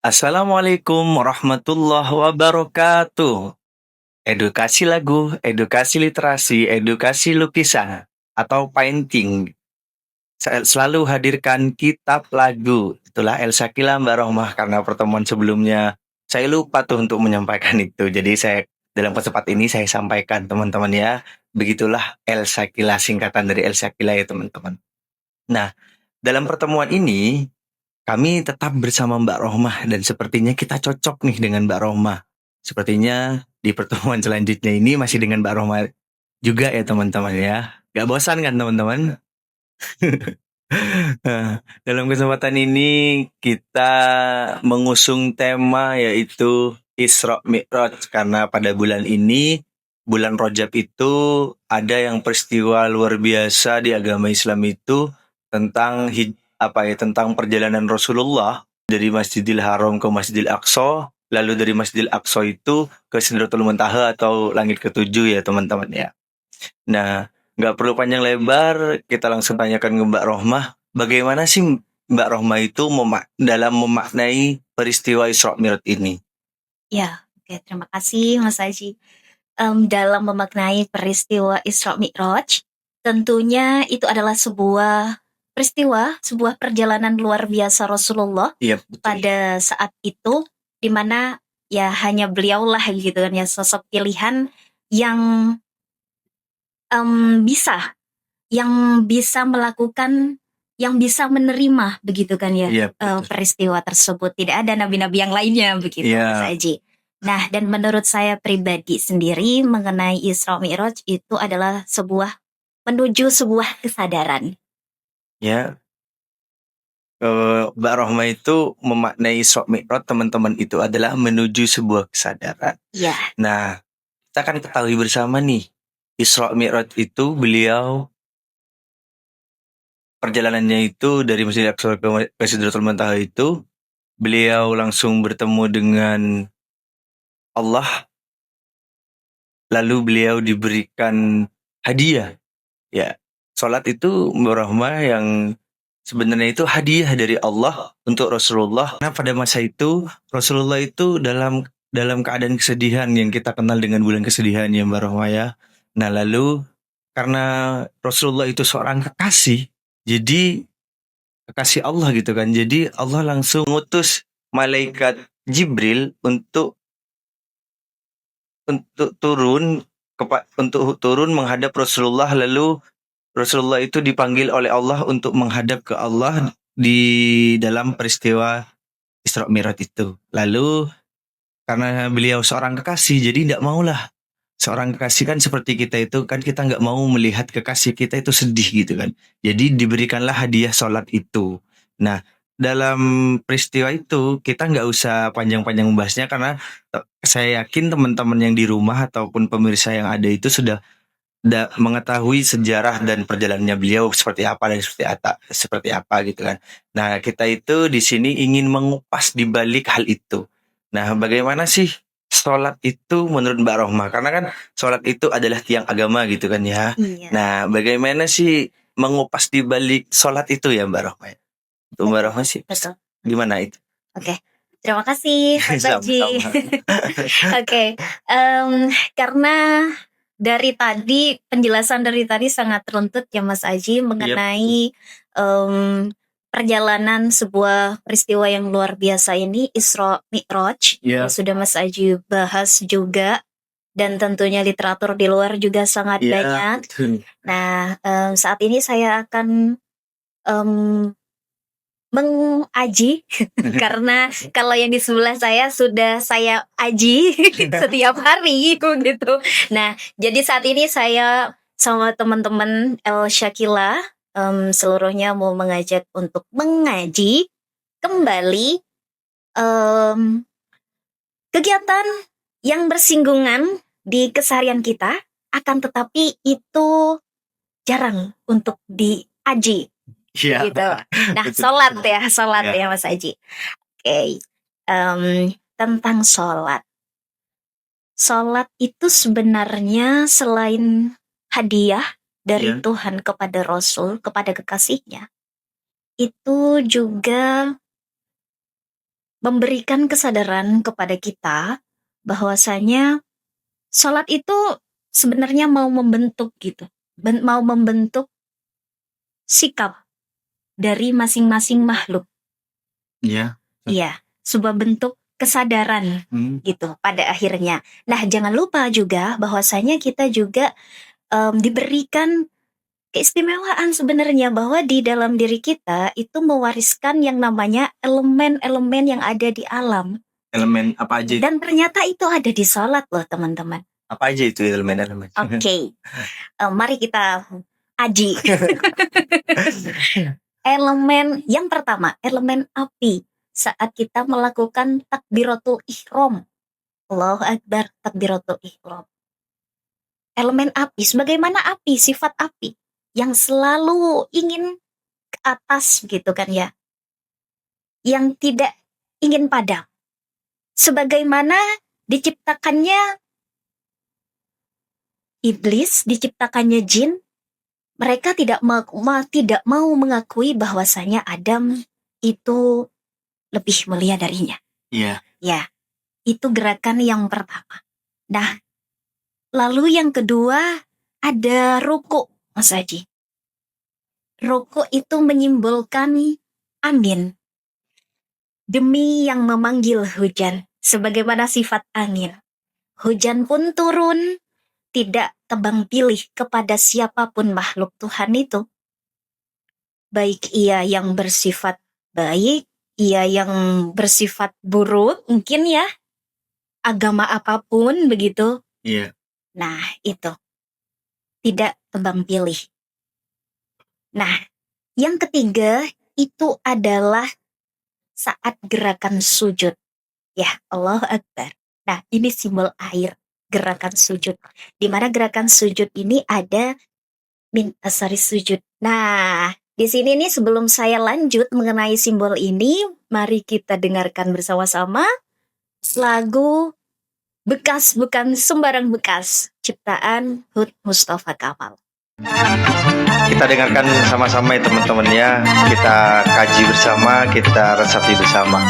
Assalamualaikum warahmatullahi wabarakatuh. Edukasi lagu, edukasi literasi, edukasi lukisan, atau painting. Saya selalu hadirkan kitab lagu. Itulah El Shakila Mbak Rohmah karena pertemuan sebelumnya saya lupa tuh untuk menyampaikan itu. Jadi saya dalam kesempatan ini saya sampaikan teman-teman ya. Begitulah El Shakila, singkatan dari El Shakila ya teman-teman. Nah, dalam pertemuan ini kami tetap bersama Mbak Rohmah dan sepertinya kita cocok nih dengan Mbak Rohmah. Sepertinya di pertemuan selanjutnya ini masih dengan Mbak Rohmah juga ya teman-teman ya. Gak bosan kan teman-teman? Nah, dalam kesempatan ini kita mengusung tema yaitu Isra Mi'raj karena pada bulan ini, bulan Rajab itu ada yang peristiwa luar biasa di agama Islam itu tentang tentang perjalanan Rasulullah dari Masjidil Haram ke Masjidil Aqsa, lalu dari Masjidil Aqsa itu ke Sidratul Muntaha atau langit ketujuh ya teman-teman ya. Nah, nggak perlu panjang lebar, kita langsung tanyakan ke Mbak Rohmah, bagaimana sih Mbak Rohmah itu dalam memaknai peristiwa Isra Mi'raj ini? Ya, oke, terima kasih Mas Aji. Dalam memaknai peristiwa Isra Mi'raj, tentunya itu adalah sebuah peristiwa, sebuah perjalanan luar biasa Rasulullah Iya, betul. pada saat itu, di mana ya hanya beliaulah gitu kan ya sosok pilihan yang bisa, yang bisa melakukan, yang bisa menerima begitu kan ya Iya, betul. peristiwa tersebut. Tidak ada nabi-nabi yang lainnya begitu Mas Iya, Aji. Nah, dan menurut saya pribadi sendiri mengenai Isra Mi'raj itu adalah menuju sebuah kesadaran. ya. Mbak Rohmah itu memaknai Isra Mi'raj teman-teman itu adalah menuju sebuah kesadaran. Ya, Nah, kita kan ketahui bersama nih, Isra Mi'raj itu beliau perjalanannya itu dari Masjidil Aqsa ke Sidratul Muntaha itu beliau langsung bertemu dengan Allah, lalu beliau diberikan hadiah. Ya, sholat itu Mbak Rahma yang sebenarnya itu hadiah dari Allah untuk Rasulullah. Nah, pada masa itu Rasulullah itu dalam keadaan kesedihan yang kita kenal dengan bulan kesedihan ya Mbak Rahma ya. Nah, lalu karena Rasulullah itu seorang kekasih, jadi kekasih Allah gitu kan. Jadi Allah langsung ngutus malaikat Jibril untuk turun menghadap Rasulullah, lalu Rasulullah itu dipanggil oleh Allah untuk menghadap ke Allah di dalam peristiwa Isra Mi'raj itu. Lalu karena beliau seorang kekasih, jadi tidak maulah seorang kekasih kan seperti kita itu kan kita nggak mau melihat kekasih kita itu sedih gitu kan. Jadi diberikanlah hadiah sholat itu. Nah, dalam peristiwa itu kita nggak usah panjang-panjang membahasnya karena saya yakin teman-teman yang di rumah ataupun pemirsa yang ada itu sudah mengetahui sejarah dan perjalanannya beliau seperti apa dan seperti apa gitu kan. Nah, kita itu di sini ingin mengupas di balik hal itu. Nah, bagaimana sih sholat itu menurut Mbak Rohmah? Karena kan sholat itu adalah tiang agama gitu kan ya. iya, Nah, bagaimana sih mengupas di balik sholat itu ya Mbak Rohmah? Untuk Mbak Rohmah sih betul. gimana itu? Oke, terima kasih Mas Aji. Sama-sama. Oke, karena penjelasan dari tadi sangat runtut ya Mas Aji Iya, mengenai perjalanan sebuah peristiwa yang luar biasa ini, Isra Mi'raj. iya, Ya, sudah Mas Aji bahas juga, dan tentunya literatur di luar juga sangat iya, banyak. betul. Nah, saat ini saya akan mengaji karena kalau yang di sebelah saya sudah saya aji setiap hari gitu. Nah, jadi saat ini saya sama teman-teman El Shakila seluruhnya mau mengajak untuk mengaji kembali kegiatan yang bersinggungan di keseharian kita, akan tetapi itu jarang untuk diaji Iya, gitu. Nah, betul. sholat Ya. ya Mas Aji. Oke, tentang sholat. Sholat itu sebenarnya selain hadiah dari Iya. Tuhan kepada Rasul, kepada kekasihnya, itu juga memberikan kesadaran kepada kita bahwasanya sholat itu sebenarnya mau membentuk gitu, mau membentuk sikap dari masing-masing makhluk. Iya. Iya, sebuah bentuk kesadaran gitu pada akhirnya. Nah, jangan lupa juga bahwasanya kita juga diberikan keistimewaan sebenarnya bahwa di dalam diri kita itu mewariskan yang namanya elemen-elemen yang ada di alam. Elemen apa aja? Dan ternyata itu ada di sholat loh teman-teman. Apa aja itu elemen-elemen? Oke, mari kita aji. Elemen yang pertama, elemen api. Saat kita melakukan takbiratul ihram. Allahu Akbar, takbiratul ihram. Elemen api, sebagaimana api, sifat api yang selalu ingin ke atas gitu kan ya. Yang tidak ingin padam. Sebagaimana diciptakannya iblis, diciptakannya jin, mereka tidak mau mengakui bahwasanya Adam itu lebih mulia darinya. Iya. Ya, itu gerakan yang pertama. Nah, lalu yang kedua ada ruku, Mas Haji. Ruku itu menyimbolkan angin. Demi yang memanggil hujan, sebagaimana sifat angin. Hujan pun turun, tidak tebang pilih kepada siapapun makhluk Tuhan itu. Baik ia yang bersifat baik, ia yang bersifat buruk, mungkin ya. Agama apapun begitu. Iya. Nah, itu. Tidak tebang pilih. Nah, yang ketiga itu adalah saat gerakan sujud. Ya, Allahu Akbar. Nah, ini simbol air, gerakan sujud. Di mana gerakan sujud ini ada min asari sujud. Nah, di sini nih sebelum saya lanjut mengenai simbol ini, mari kita dengarkan bersama-sama lagu Bekas Bukan Sembarang Bekas, ciptaan Hud Mustafa Kamal. Kita dengarkan sama-sama ya teman-teman ya. Kita kaji bersama, kita resapi bersama.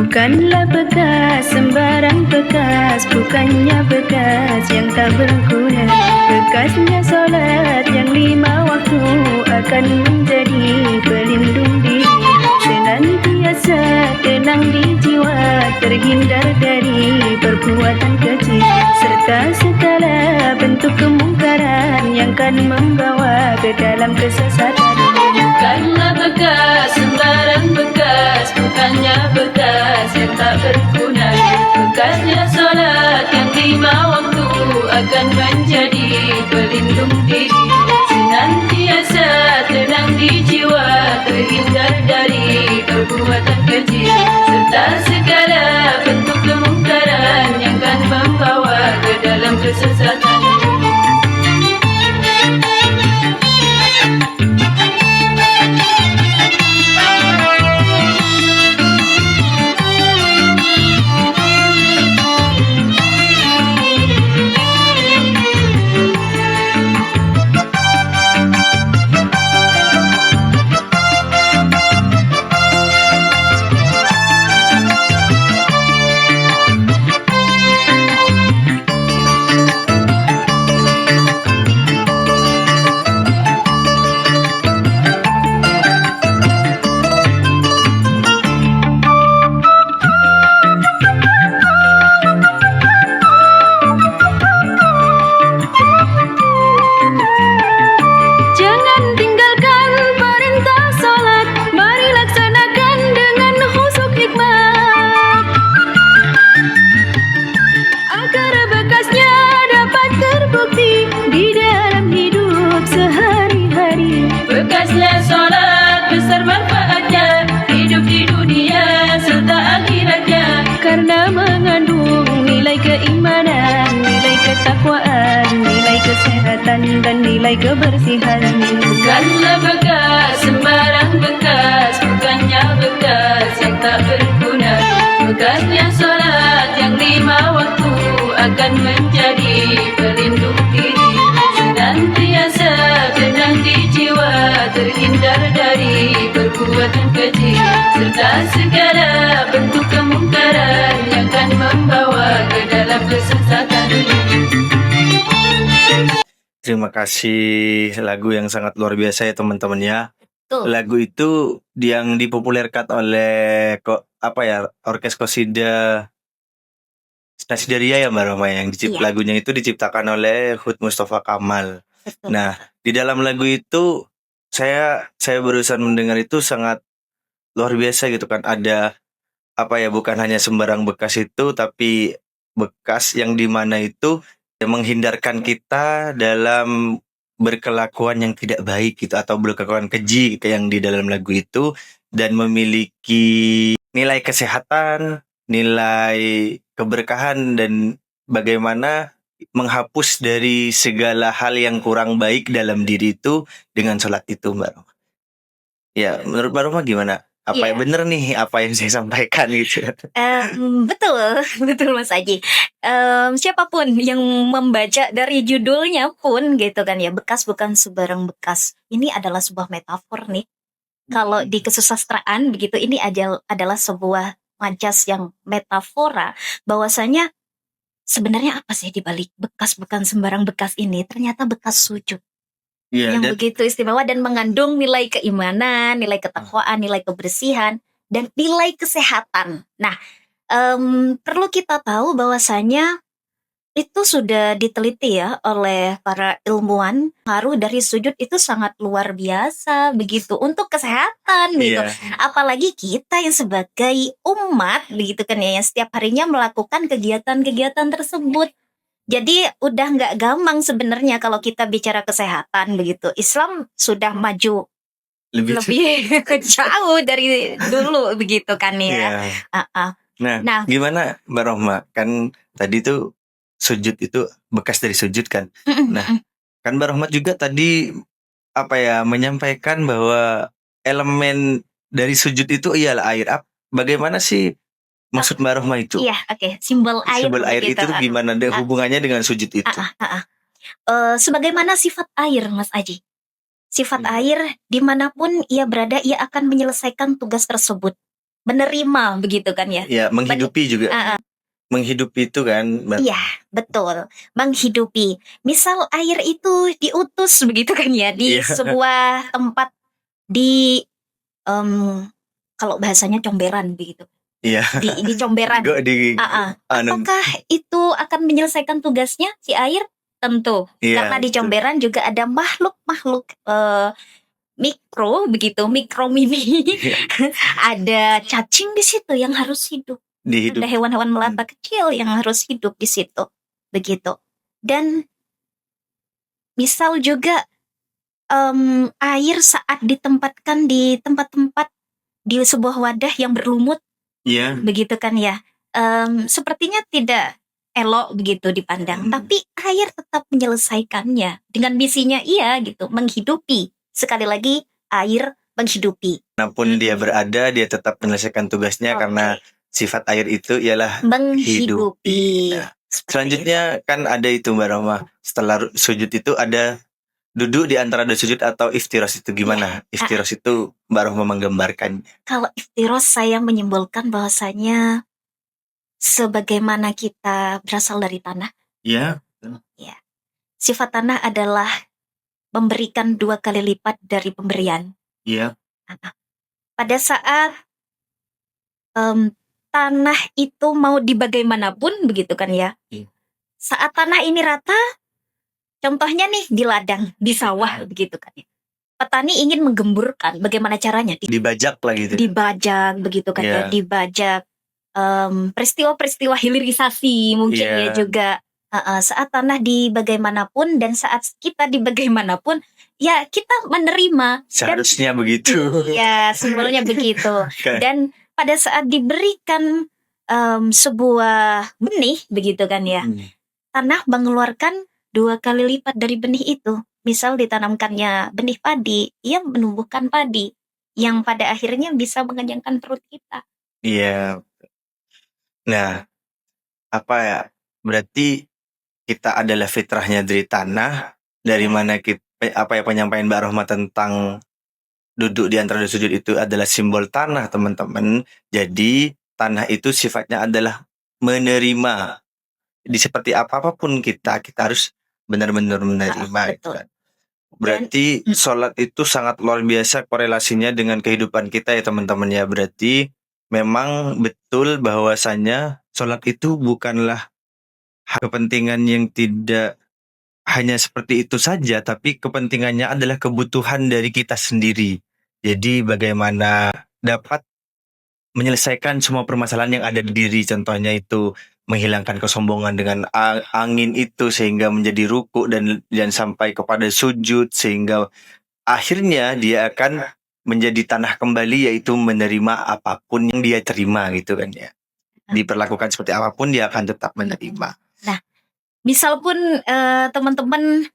Bukanlah bekas sembarang bekas, bukannya bekas yang tak berguna. Bekasnya solat yang 5 waktu akan menjadi pelindung diri. Senantiasa tenang di jiwa, terhindar dari perbuatan keji, serta segala bentuk kemungkaran yang kan membawa ke dalam kesesatan. Bukanlah bekas sembarang bekas, bukannya bekas yang tak berguna. Bekasnya solat yang 5 waktu akan menjadi pelindung diri. Senantiasa tenang di jiwa, terhindar dari perbuatan keji, serta segala bentuk kemungkaran yang kan membawa ke dalam kesesatan. Bekasnya solat besar manfaatnya, hidup di dunia serta akhiratnya, karena mengandung nilai keimanan, nilai ketakwaan, nilai kesehatan dan nilai kebersihan. Bukanlah bekas sembarang bekas, akan menjadi pelindung diri. Senantiasa tenang di jiwa, terhindar dari perbuatan keji, serta segala bentuk kemungkaran yang akan membawa ke dalam kesesatan. Terima kasih, lagu yang sangat luar biasa ya teman-teman ya. Tuh. Lagu itu yang dipopulerkan oleh Orkes Qasida Nasidaria ya Mbak Roma, yang Iya. lagunya itu diciptakan oleh Hud Mustafa Kamal. Betul. Nah, di dalam lagu itu saya berusaha mendengar itu sangat luar biasa gitu kan. Ada bukan hanya sembarang bekas itu, tapi bekas yang dimana itu menghindarkan kita dalam berkelakuan yang tidak baik gitu, atau berkelakuan keji gitu yang di dalam lagu itu, dan memiliki nilai kesehatan, nilai keberkahan, dan bagaimana menghapus dari segala hal yang kurang baik dalam diri itu dengan sholat itu, Mbak Roma. Ya, menurut Mbak Roma gimana? Apa yang Iya. bener nih apa yang saya sampaikan gitu? Betul, betul Mas Aji. Siapapun yang membaca dari judulnya pun gitu kan ya, bekas bukan sembarang bekas. Ini adalah sebuah metafor nih. Kalau di kesusastraan begitu, ini adalah sebuah majas yang metafora, bahwasanya sebenarnya apa sih dibalik bekas bukan sembarang bekas ini? Ternyata bekas sujud Iya, yang dan begitu istimewa dan mengandung nilai keimanan, nilai ketakwaan, nilai kebersihan, dan nilai kesehatan. Nah, perlu kita tahu bahwasanya itu sudah diteliti ya oleh para ilmuwan. Pengaruh dari sujud itu sangat luar biasa begitu untuk kesehatan gitu. iya, Apalagi kita yang sebagai umat begitu kan ya, yang setiap harinya melakukan kegiatan-kegiatan tersebut. Jadi udah nggak gampang sebenarnya kalau kita bicara kesehatan begitu. Islam sudah maju lebih lebih jauh dari dulu begitu kan ya. Iya. Ah. Nah, Nah, gimana Mbak Rohma? Kan tadi tuh sujud itu bekas dari sujud kan. Nah, kan Mbak Rohma juga tadi menyampaikan bahwa elemen dari sujud itu ialah air. Bagaimana sih maksud Mbak Rohma itu? iya, oke. Simbol air Simbol air begitu. itu gimana deh hubungannya dengan sujud itu? Sebagaimana sifat air, Mas Aji. Sifat air dimanapun ia berada, ia akan menyelesaikan tugas tersebut. Menerima begitu kan ya. Ya, menghidupi juga. Menghidupi itu kan. Iya, betul. Menghidupi. Misal air itu diutus begitu kan ya di Iya. sebuah tempat di kalau bahasanya comberan begitu. Iya. Di comberan. Apakah itu akan menyelesaikan tugasnya si air? Tentu. Iya, Karena di comberan juga ada makhluk-makhluk mikro begitu, mikro mini. Ada cacing di situ yang harus hidup. Ada hewan-hewan melata kecil yang harus hidup di situ. Begitu. Dan misal juga air saat ditempatkan di tempat-tempat di sebuah wadah yang berlumut, begitu kan ya, sepertinya tidak elok begitu dipandang, tapi air tetap menyelesaikannya dengan misinya gitu, menghidupi. Sekali lagi, air menghidupi. Manapun dia berada, dia tetap menyelesaikan tugasnya karena sifat air itu ialah menghidupi. Nah, selanjutnya kan ada itu Mbak Roma, setelah sujud itu ada duduk di antara dua sujud atau iftiros itu gimana? Iftiros itu Mbak Roma menggambarkan. Kalau iftiros saya menyimpulkan bahwasanya sebagaimana kita berasal dari tanah. Iya. Ya. Sifat tanah adalah memberikan 2 kali lipat dari pemberian. Iya. Pada saat tanah itu mau dibagaimanapun begitu kan ya. Saat tanah ini rata, contohnya nih di ladang, di sawah begitu kan ya. Petani ingin menggemburkan, bagaimana caranya? Dibajak lah gitu. Dibajak begitu kan ya, dibajak. Peristiwa-peristiwa hilirisasi mungkin ya juga. Saat tanah di bagaimanapun dan saat kita di bagaimanapun, ya kita menerima. Seharusnya begitu. Ya, simbolnya begitu. Dan pada saat diberikan sebuah benih begitu kan ya, tanah mengeluarkan 2 kali lipat dari benih itu. Misal ditanamkannya benih padi, ia menumbuhkan padi yang pada akhirnya bisa mengenyangkan perut kita. Iya. Nah, berarti kita adalah fitrahnya dari tanah, dari mana kita, apa ya penyampaian Mbak Rohmah tentang duduk di antara dua sujud itu adalah simbol tanah, teman-teman. Jadi tanah itu sifatnya adalah menerima. Di seperti apapun kita harus benar-benar menerima. Gitu betul. kan. Berarti sholat itu sangat luar biasa korelasinya dengan kehidupan kita ya teman-teman ya. Berarti memang betul bahwasannya sholat itu bukanlah kepentingan yang tidak hanya seperti itu saja, tapi kepentingannya adalah kebutuhan dari kita sendiri. Jadi bagaimana dapat menyelesaikan semua permasalahan yang ada di diri, contohnya itu menghilangkan kesombongan dengan angin itu sehingga menjadi ruku dan sampai kepada sujud, sehingga akhirnya dia akan menjadi tanah kembali, yaitu menerima apapun yang dia terima gitu kan ya. Diperlakukan seperti apapun dia akan tetap menerima. Nah, misal pun teman-teman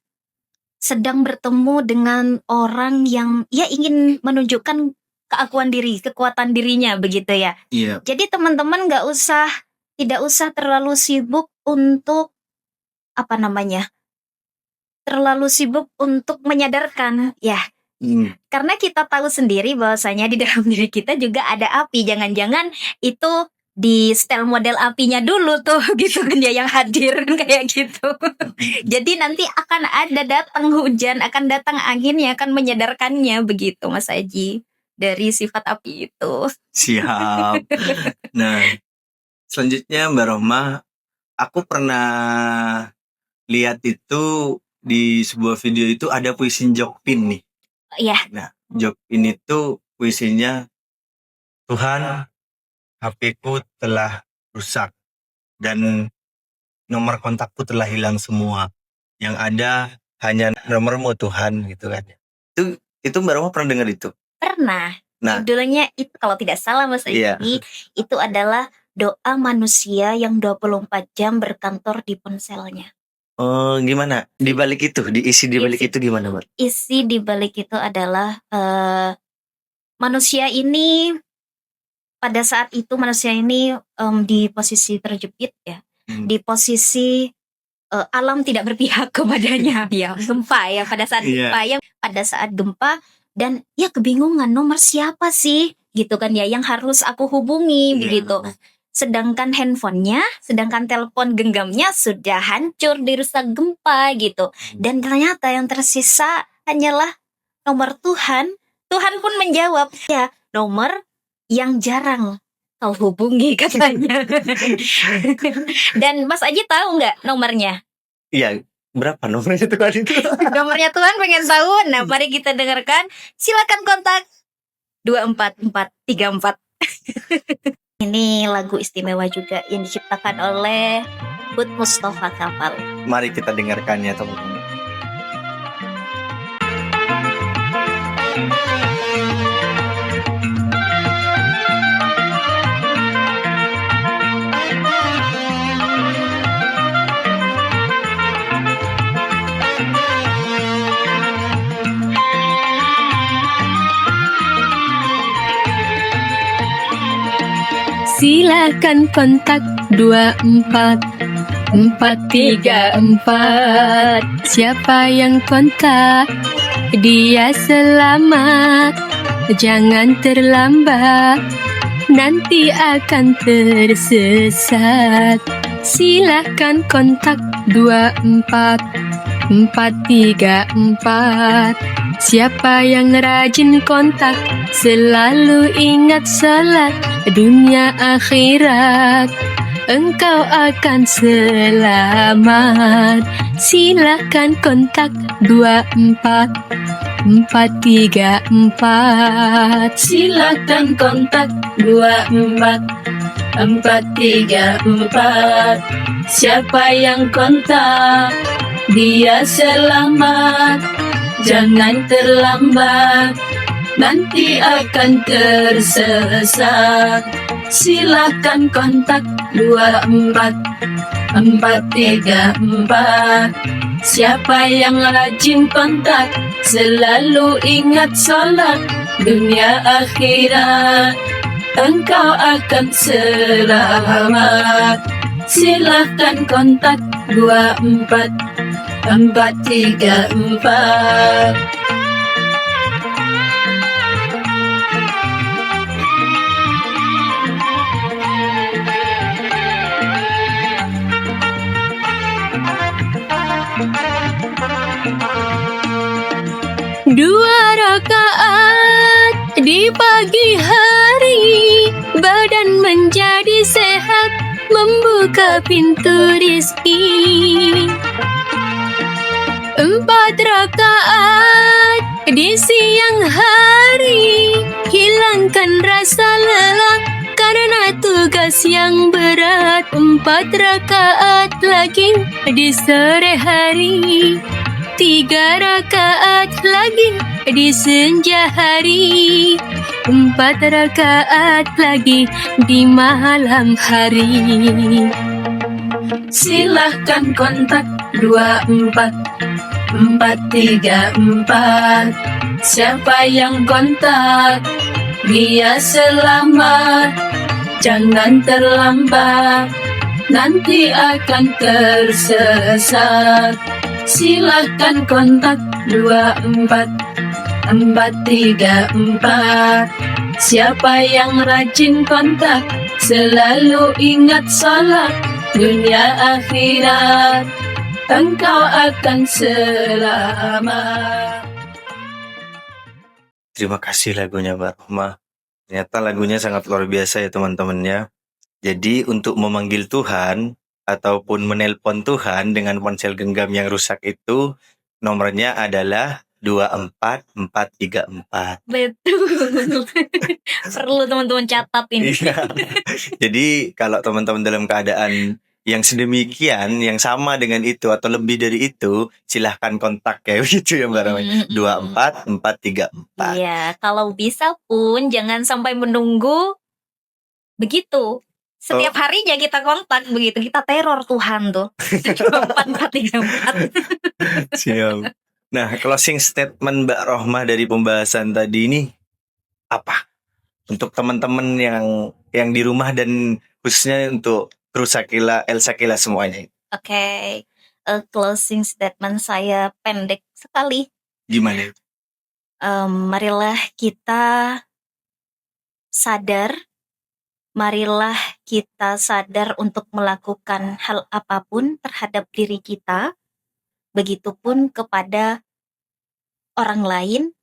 sedang bertemu dengan orang yang ya ingin menunjukkan keakuan diri, kekuatan dirinya begitu ya. Iya. Jadi teman-teman tidak usah terlalu sibuk untuk terlalu sibuk untuk menyadarkan ya. Karena kita tahu sendiri bahwasanya di dalam diri kita juga ada api. Jangan-jangan itu di setel model apinya dulu tuh gitu kan ya, yang hadir kayak gitu. Jadi nanti akan ada datang hujan, akan datang angin yang akan menyadarkannya begitu Mas Aji, dari sifat api itu. Siap. Nah, selanjutnya Mbak Rohmah, aku pernah lihat itu di sebuah video itu ada puisi Jokpin nih. Iya. Nah, Jokpin itu puisinya, Tuhan, HP-ku telah rusak dan nomor kontakku telah hilang semua. Yang ada hanya nomormu Tuhan gitu kan. Itu Mbak Rohmah pernah dengar itu? Pernah. Nah, Judulnya itu kalau tidak salah Mas Aji, iya. itu adalah doa manusia yang 24 jam berkantor di ponselnya. Oh, gimana? Di balik itu, diisi di balik itu gimana, Mbak? Isi di balik itu adalah manusia ini pada saat itu di posisi terjepit ya, di posisi alam tidak berpihak kepadanya ya, gempa ya, pada saat gempa dan ya kebingungan nomor siapa sih gitu kan ya yang harus aku hubungi begitu. Sedangkan sedangkan telepon genggamnya sudah hancur dirusak gempa gitu. Dan ternyata yang tersisa hanyalah nomor Tuhan. Tuhan pun menjawab, ya nomor yang jarang kau hubungi katanya. Dan Mas Aji tahu nggak nomornya? Iya, berapa nomornya Tuhan itu? Nomornya Tuhan pengen tahu. Nah, mari kita dengarkan. Silakan kontak 24434. Ini lagu istimewa juga yang diciptakan oleh Bud Mustafa Kapal. Mari kita dengarkannya teman-teman. Silakan kontak 24434. Siapa yang kontak dia selamat. Jangan terlambat, nanti akan tersesat. Silakan kontak 24434. Siapa yang rajin kontak selalu ingat salat dunia akhirat, engkau akan selamat. Silakan kontak 24434. Silakan kontak 24434. Siapa yang kontak dia selamat. Jangan terlambat, nanti akan tersesat. Silakan kontak 24434. Siapa yang rajin kontak selalu ingat salat dunia akhirat, engkau akan selamat. Silakan kontak 24 434. Dua rakaat di pagi hari, badan menjadi sehat, membuka pintu rizki. 4 rakaat di siang hari, hilangkan rasa lelah karena tugas yang berat. 4 rakaat lagi di sore hari, 3 rakaat lagi di senja hari, 4 rakaat lagi di malam hari. Silahkan kontak 24 434. Siapa yang kontak, dia selamat. Jangan terlambat, nanti akan tersesat. Silahkan kontak 24 434. Siapa yang rajin kontak, selalu ingat salat. Dunia akhirat, engkau akan selamat. Terima kasih lagunya Mbak Rohmah. Ternyata lagunya sangat luar biasa ya teman-teman ya. Jadi untuk memanggil Tuhan ataupun menelpon Tuhan dengan ponsel genggam yang rusak itu, nomornya adalah 24434. Betul. Perlu teman-teman catat ini. Iya. Jadi kalau teman-teman dalam keadaan yang sedemikian, yang sama dengan itu atau lebih dari itu, silahkan kontak kayak gitu ya Mbak Rohmah. 24434. Iya, kalau bisa pun jangan sampai menunggu begitu. Setiap harinya kita kontak begitu, kita teror Tuhan tuh. 24434. Siap. Nah, closing statement Mbak Rohmah dari pembahasan tadi ini apa? Untuk teman-teman yang di rumah dan khususnya untuk kru Sakila, El Sakila semuanya. Oke, closing statement saya pendek sekali. Gimana? Marilah kita sadar, marilah kita sadar untuk melakukan hal apapun terhadap diri kita, begitupun kepada orang lain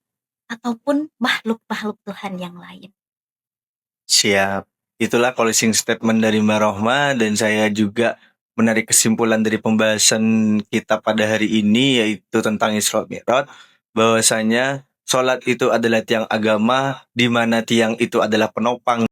ataupun makhluk-makhluk Tuhan yang lain. Siap. Itulah closing statement dari Mbak Rohmah, dan saya juga menarik kesimpulan dari pembahasan kita pada hari ini, yaitu tentang Isra Mi'raj, bahwasanya sholat itu adalah tiang agama, di mana tiang itu adalah penopang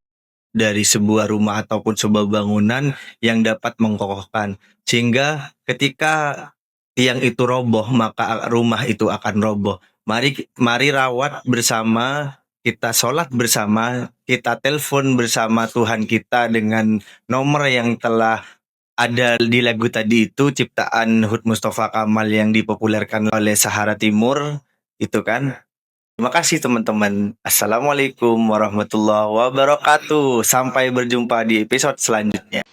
dari sebuah rumah ataupun sebuah bangunan yang dapat mengkokohkan. Sehingga ketika tiang itu roboh, maka rumah itu akan roboh. Mari rawat bersama, kita sholat bersama, kita telepon bersama Tuhan kita dengan nomor yang telah ada di lagu tadi itu, ciptaan Hud Mustafa Kamal yang dipopulerkan oleh Sahara Timur, itu kan. Terima kasih teman-teman. Assalamualaikum warahmatullahi wabarakatuh. Sampai berjumpa di episode selanjutnya.